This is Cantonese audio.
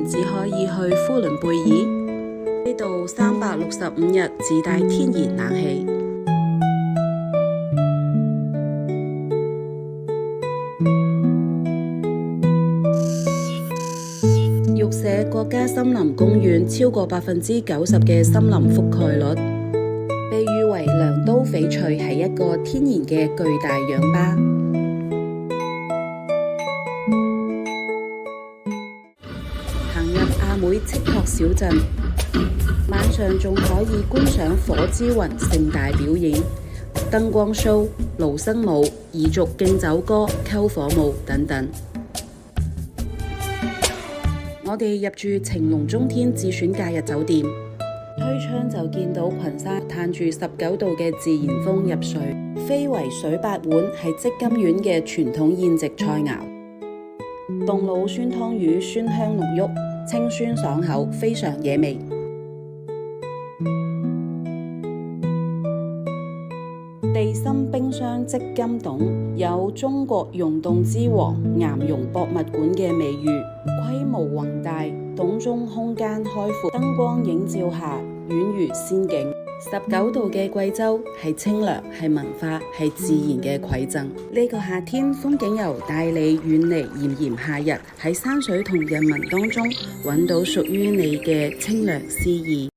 然只可以去呼倫貝爾，呢度365日自帶天然冷氣。玉社國家森林公園超過90%嘅森林覆蓋率，被譽為良都翡翠係一個天然嘅巨大氧吧。行入阿美赤托小鎮，晚上仲可以觀賞火之雲盛大表演、燈光 show、盧生舞、彝族敬酒歌、篝火舞等等。我哋入住晴隆中天自選假日酒店，推窗就見到群山嘆住19度嘅自然風入睡。非遺水八碗係積金縣嘅傳統宴席菜肴，凍滷酸湯魚酸香濃郁，清酸爽口，非常惹味。地心冰箱積金洞有中國溶洞之王岩溶博物館嘅美譽，規模宏大，洞中空間開闊，燈光映照下宛如仙境。19度嘅貴州係清涼，係文化，係自然嘅饋贈。呢個夏天，風景遊帶你遠離炎炎夏日，喺山水同人文當中揾到屬於你嘅清涼詩意。